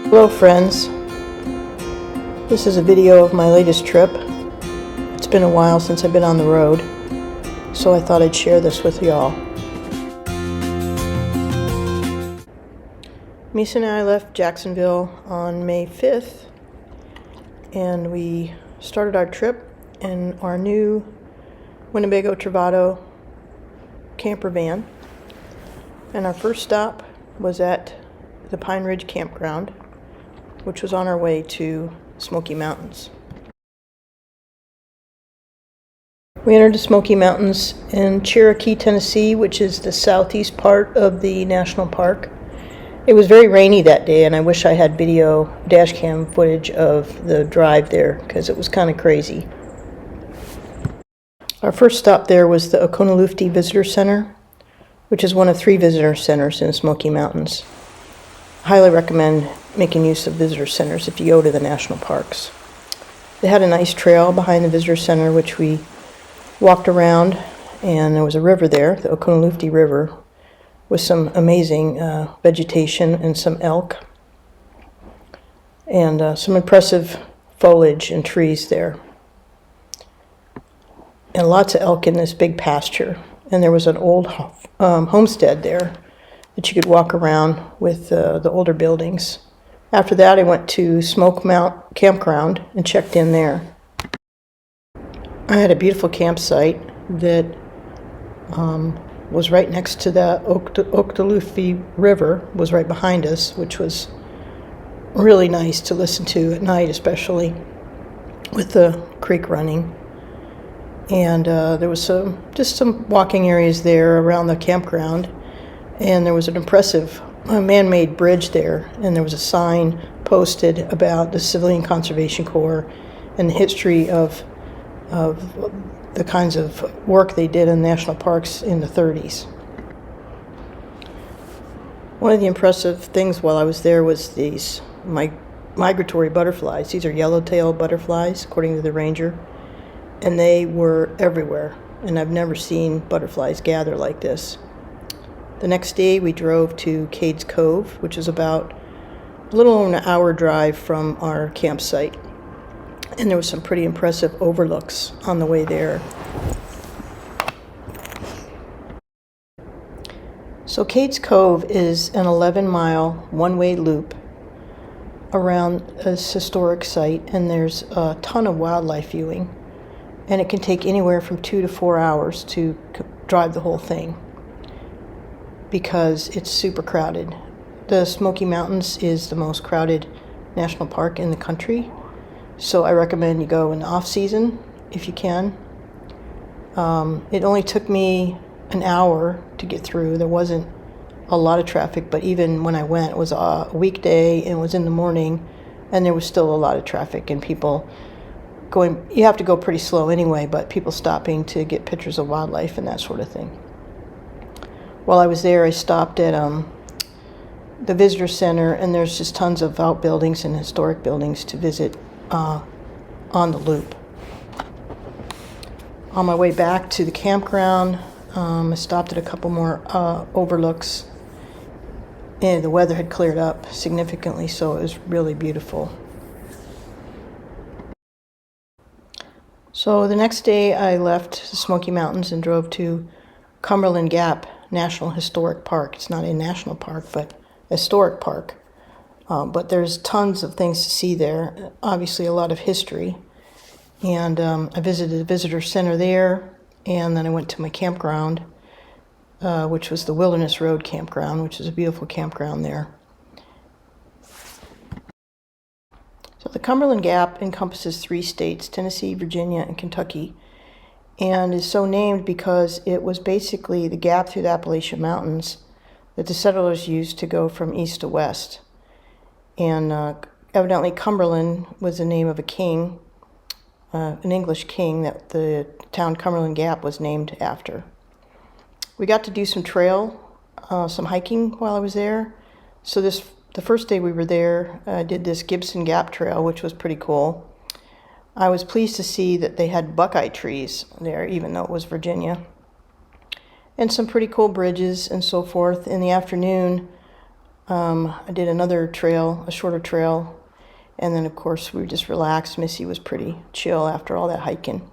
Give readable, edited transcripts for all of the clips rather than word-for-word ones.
Hello friends, this is a video of my latest trip. It's been a while since I've been on the road, so I thought I'd share this with y'all. Misa and I left Jacksonville on May 5th, and we started our trip in our new Winnebago Travato camper van. And our first stop was at the Pine Ridge Campground, which was on our way to Smoky Mountains. We entered the Smoky Mountains in Cherokee, Tennessee, which is the southeast part of the national park. It was very rainy that day, and I wish I had video dash cam footage of the drive there because it was kind of crazy. Our first stop there was the Oconaluftee Visitor Center, which is one of 3 visitor centers in the Smoky Mountains. I highly recommend making use of visitor centers if you go to the national parks. They had a nice trail behind the visitor center, which we walked around, and there was a river there, the Oconaluftee River, with some amazing vegetation and some elk, and some impressive foliage and trees there. And lots of elk in this big pasture. And there was an old homestead there that you could walk around with the older buildings. After that, I went to Smoke Mount Campground and checked in there. I had a beautiful campsite that was right next to the Oconaluftee River, was right behind us, which was really nice to listen to at night, especially with the creek running. And there was just some walking areas there around the campground, and there was an impressive man-made bridge there, and there was a sign posted about the Civilian Conservation Corps and the history of the kinds of work they did in national parks in the 30s. One of the impressive things while I was there was these migratory butterflies. These are yellow-tailed butterflies, according to the ranger, and they were everywhere, and I've never seen butterflies gather like this. The next day we drove to Cades Cove, which is about a little over an hour drive from our campsite, and there was some pretty impressive overlooks on the way there. So Cades Cove is an 11-mile one-way loop around this historic site, and there's a ton of wildlife viewing, and it can take anywhere from 2 to 4 hours to drive the whole thing because it's super crowded. The Smoky Mountains is the most crowded national park in the country, so I recommend you go in the off-season if you can. It only took me an hour to get through. There wasn't a lot of traffic, but even when I went, it was a weekday and it was in the morning, and there was still a lot of traffic and people going. You have to go pretty slow anyway, but people stopping to get pictures of wildlife and that sort of thing. While I was there, I stopped at the visitor center, and there's just tons of outbuildings and historic buildings to visit on the loop. On my way back to the campground, I stopped at a couple more overlooks, and the weather had cleared up significantly, so it was really beautiful. So the next day I left the Smoky Mountains and drove to Cumberland Gap National Historic Park. It's not a national park, but a historic park. But there's tons of things to see there, obviously a lot of history. And I visited the visitor center there, and then I went to my campground, which was the Wilderness Road Campground, which is a beautiful campground there. So the Cumberland Gap encompasses 3 states, Tennessee, Virginia, and Kentucky, and is so named because it was basically the gap through the Appalachian Mountains that the settlers used to go from east to west. And evidently Cumberland was the name of a king, an English king that the town Cumberland Gap was named after. We got to do some some hiking while I was there. So the first day we were there, I did this Gibson Gap Trail, which was pretty cool. I was pleased to see that they had buckeye trees there, even though it was Virginia, and some pretty cool bridges and so forth. In the afternoon, I did another trail, a shorter trail, and then of course we just relaxed. Missy was pretty chill after all that hiking.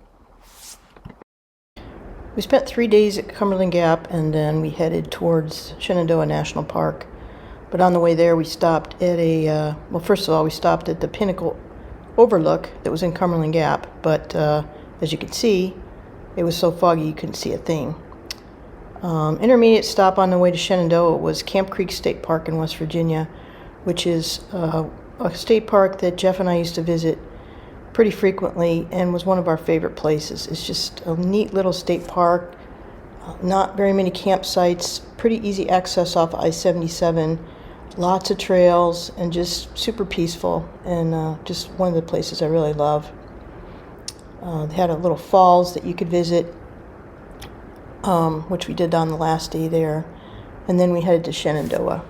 We spent 3 days at Cumberland Gap, and then we headed towards Shendendah National Park. But on the way there, we stopped at well, first of all, we stopped at the Pinnacle Overlook that was in Cumberland Gap. But as you can see, it was so foggy you couldn't see a thing. Intermediate stop on the way to Shendendah was Camp Creek State Park in West Virginia, which is a state park that Jeff and I used to visit pretty frequently and was one of our favorite places. It's just a neat little state park, not very many campsites, pretty easy access off I-77, lots of trails, and just super peaceful, and just one of the places I really love. They had a little falls that you could visit, which we did on the last day there, and then we headed to Shendendah.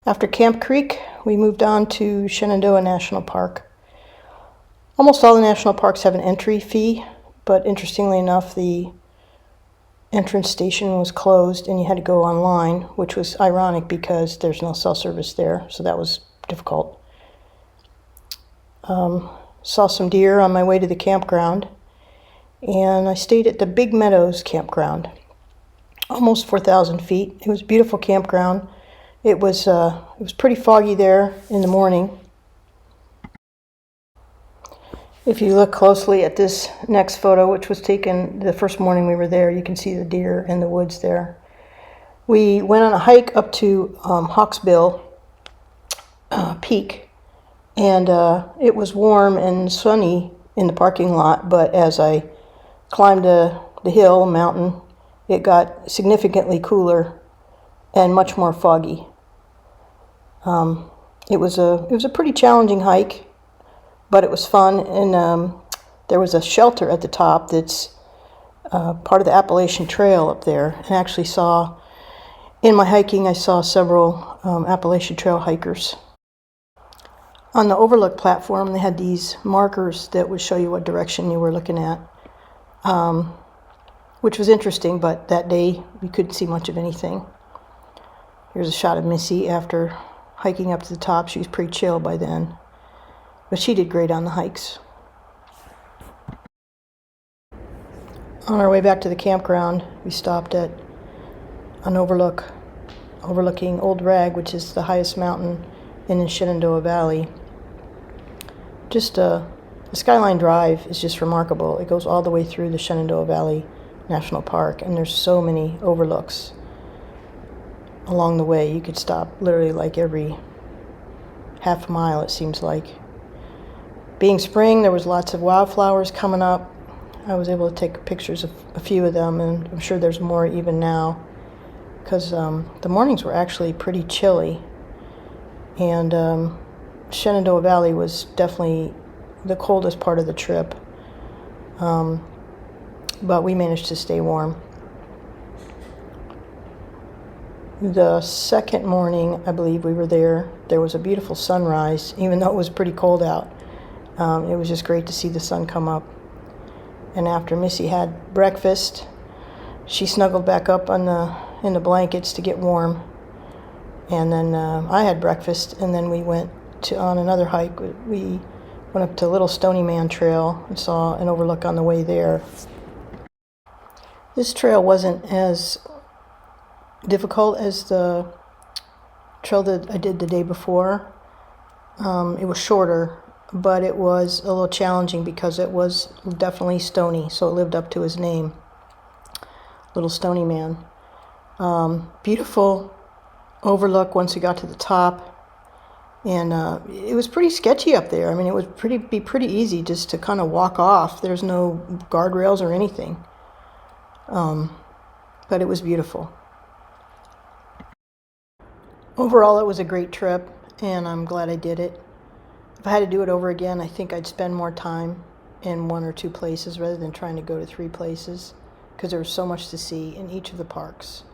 After Camp Creek, we moved on to Shendendah National Park. Almost all the national parks have an entry fee, but interestingly enough, the entrance station was closed and you had to go online, which was ironic because there's no cell service there, so that was difficult. Saw some deer on my way to the campground, and I stayed at the Big Meadows campground, almost 4,000 feet. It was a beautiful campground. It was pretty foggy there in the morning. If you look closely at this next photo, which was taken the first morning we were there, you can see the deer in the woods there. We went on a hike up to Hawksbill Peak, and it was warm and sunny in the parking lot, but as I climbed the hill, mountain, it got significantly cooler and much more foggy. It was a pretty challenging hike, but it was fun, and there was a shelter at the top that's part of the Appalachian Trail up there. And actually in my hiking, I saw several Appalachian Trail hikers. On the overlook platform, they had these markers that would show you what direction you were looking at, which was interesting, but that day we couldn't see much of anything. Here's a shot of Missy after hiking up to the top. She was pretty chill by then, but she did great on the hikes. On our way back to the campground, we stopped at an overlooking Old Rag, which is the highest mountain in the Shendendah Valley. The Skyline Drive is just remarkable. It goes all the way through the Shendendah Valley National Park, and there's so many overlooks along the way. You could stop literally like every half mile, it seems like. Being spring, there was lots of wildflowers coming up. I was able to take pictures of a few of them, and I'm sure there's more even now, because the mornings were actually pretty chilly, and Shendendah Valley was definitely the coldest part of the trip, but we managed to stay warm. The second morning, I believe we were there was a beautiful sunrise, even though it was pretty cold out. It was just great to see the sun come up. And after Missy had breakfast, she snuggled back up in the blankets to get warm. And then I had breakfast, and then we went on another hike. We went up to Little Stony Man Trail and saw an overlook on the way there. This trail wasn't as difficult as the trail that I did the day before. It was shorter, but it was a little challenging because it was definitely stony, so it lived up to his name, Little Stony Man. Beautiful overlook once we got to the top, and it was pretty sketchy up there. I mean, it would be pretty easy just to kind of walk off. There's no guardrails or anything, but it was beautiful. Overall, it was a great trip, and I'm glad I did it. If I had to do it over again, I think I'd spend more time in one or two places rather than trying to go to 3 places, because there was so much to see in each of the parks.